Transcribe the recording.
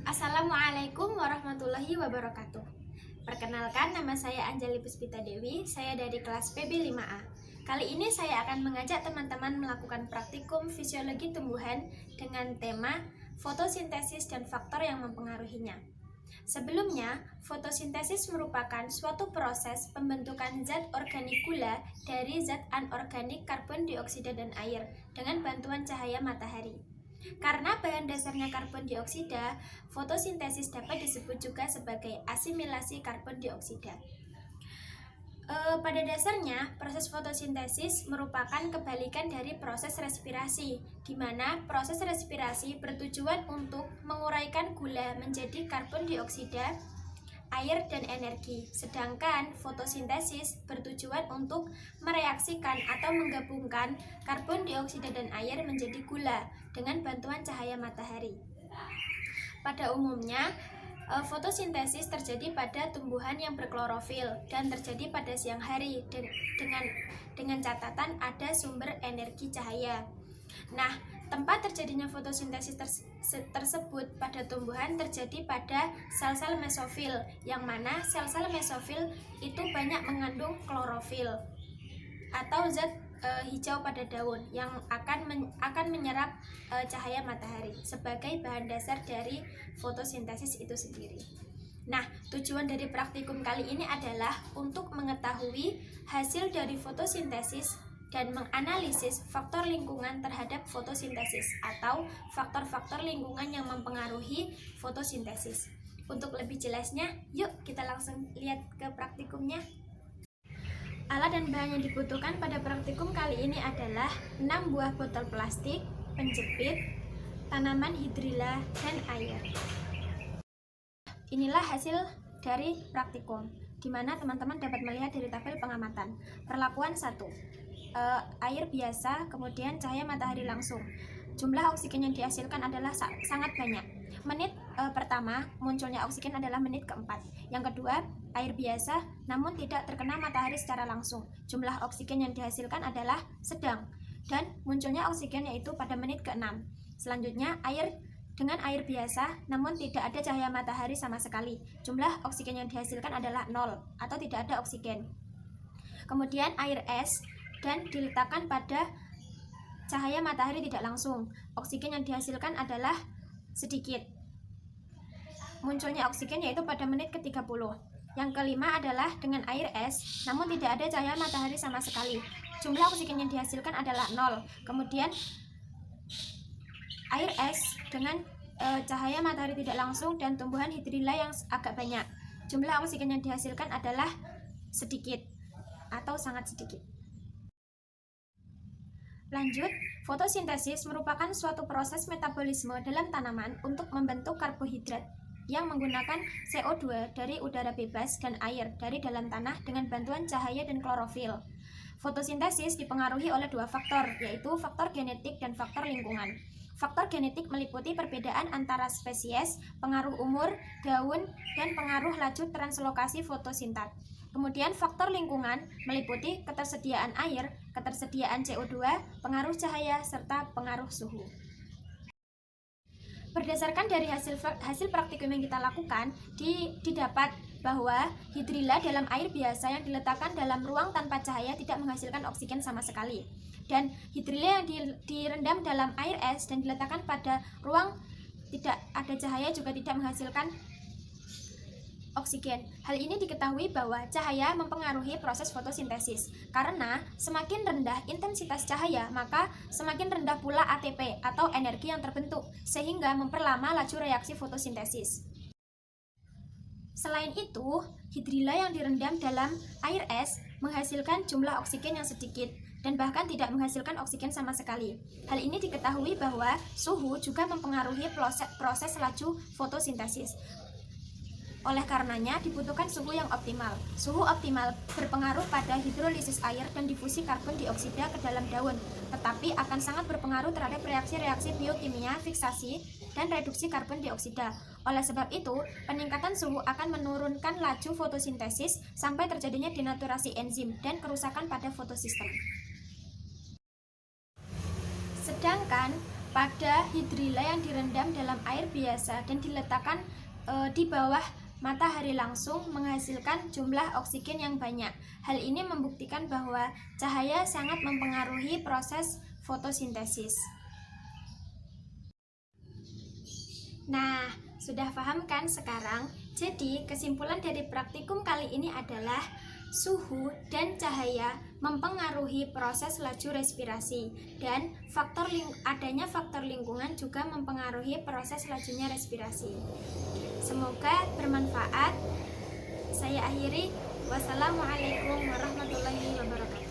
Assalamualaikum warahmatullahi wabarakatuh. Perkenalkan, nama saya Anjali Puspita Dewi, saya dari kelas PB 5A. Kali ini saya akan mengajak teman-teman melakukan praktikum fisiologi tumbuhan dengan tema fotosintesis dan faktor yang mempengaruhinya. Sebelumnya, fotosintesis merupakan suatu proses pembentukan zat organik gula dari zat anorganik karbon dioksida dan air dengan bantuan cahaya matahari. Karena bahan dasarnya karbon dioksida, fotosintesis dapat disebut juga sebagai asimilasi karbon dioksida. Pada dasarnya, proses fotosintesis merupakan kebalikan dari proses respirasi, di mana proses respirasi bertujuan untuk menguraikan gula menjadi karbon dioksida, air, dan energi. Sedangkan fotosintesis bertujuan untuk mereaksikan atau menggabungkan karbon dioksida dan air menjadi gula dengan bantuan cahaya matahari. Pada umumnya, fotosintesis terjadi pada tumbuhan yang berklorofil dan terjadi pada siang hari dengan catatan ada sumber energi cahaya. Nah, tempat terjadinya fotosintesis tersebut pada tumbuhan terjadi pada sel-sel mesofil, yang mana sel-sel mesofil itu banyak mengandung klorofil atau zat hijau pada daun yang akan menyerap cahaya matahari sebagai bahan dasar dari fotosintesis itu sendiri. Nah, tujuan dari praktikum kali ini adalah untuk mengetahui hasil dari fotosintesis dan menganalisis faktor lingkungan terhadap fotosintesis atau faktor-faktor lingkungan yang mempengaruhi fotosintesis. Untuk lebih jelasnya, yuk kita langsung lihat ke praktikumnya. Alat dan bahan yang dibutuhkan pada praktikum kali ini adalah 6 buah botol plastik, penjepit, tanaman hidrilla, dan air. Inilah hasil dari praktikum, di mana teman-teman dapat melihat dari tabel pengamatan. Perlakuan 1, air biasa, kemudian cahaya matahari langsung. Jumlah oksigen yang dihasilkan adalah sangat banyak. Menit pertama munculnya oksigen adalah menit keempat. Yang kedua, air biasa namun tidak terkena matahari secara langsung. Jumlah oksigen yang dihasilkan adalah sedang dan munculnya oksigen yaitu pada menit ke-6. Selanjutnya, dengan air biasa namun tidak ada cahaya matahari sama sekali. Jumlah oksigen yang dihasilkan adalah 0 atau tidak ada oksigen. Kemudian air es dan diletakkan pada cahaya matahari tidak langsung. Oksigen yang dihasilkan adalah sedikit. Munculnya oksigen yaitu pada menit ke-30. Yang kelima adalah dengan air es, namun tidak ada cahaya matahari sama sekali. Jumlah oksigen yang dihasilkan adalah 0. Kemudian air es dengan cahaya matahari tidak langsung dan tumbuhan hidrilla yang agak banyak. Jumlah oksigen yang dihasilkan adalah sedikit atau sangat sedikit. Lanjut, fotosintesis merupakan suatu proses metabolisme dalam tanaman untuk membentuk karbohidrat yang menggunakan CO2 dari udara bebas dan air dari dalam tanah dengan bantuan cahaya dan klorofil. Fotosintesis dipengaruhi oleh 2 faktor, yaitu faktor genetik dan faktor lingkungan. Faktor genetik meliputi perbedaan antara spesies, pengaruh umur, daun, dan pengaruh laju translokasi fotosintat. Kemudian faktor lingkungan meliputi ketersediaan air, ketersediaan CO2, pengaruh cahaya, serta pengaruh suhu. Berdasarkan dari hasil praktikum yang kita lakukan, didapat bahwa hidrilla dalam air biasa yang diletakkan dalam ruang tanpa cahaya tidak menghasilkan oksigen sama sekali. Dan hidrilla yang direndam dalam air es dan diletakkan pada ruang tidak ada cahaya juga tidak menghasilkan oksigen. Hal ini diketahui bahwa cahaya mempengaruhi proses fotosintesis. Karena semakin rendah intensitas cahaya, maka semakin rendah pula ATP atau energi yang terbentuk, sehingga memperlama laju reaksi fotosintesis. Selain itu, hidrilla yang direndam dalam air es menghasilkan jumlah oksigen yang sedikit dan bahkan tidak menghasilkan oksigen sama sekali. Hal ini diketahui bahwa suhu juga mempengaruhi proses laju fotosintesis. Oleh karenanya, dibutuhkan suhu yang optimal. Suhu optimal berpengaruh pada hidrolisis air dan difusi karbon dioksida ke dalam daun, tetapi akan sangat berpengaruh terhadap reaksi-reaksi biokimia, fiksasi, dan reduksi karbon dioksida. Oleh sebab itu, peningkatan suhu akan menurunkan laju fotosintesis sampai terjadinya denaturasi enzim dan kerusakan pada fotosistem. Sedangkan pada hidrilla yang direndam dalam air biasa dan diletakkan di bawah matahari langsung menghasilkan jumlah oksigen yang banyak. Hal ini membuktikan bahwa cahaya sangat mempengaruhi proses fotosintesis. Nah, sudah paham kan sekarang? Jadi, kesimpulan dari praktikum kali ini adalah suhu dan cahaya mempengaruhi proses laju respirasi dan adanya faktor lingkungan juga mempengaruhi proses lajunya respirasi. Semoga bermanfaat. Saya akhiri. Wassalamualaikum warahmatullahi wabarakatuh.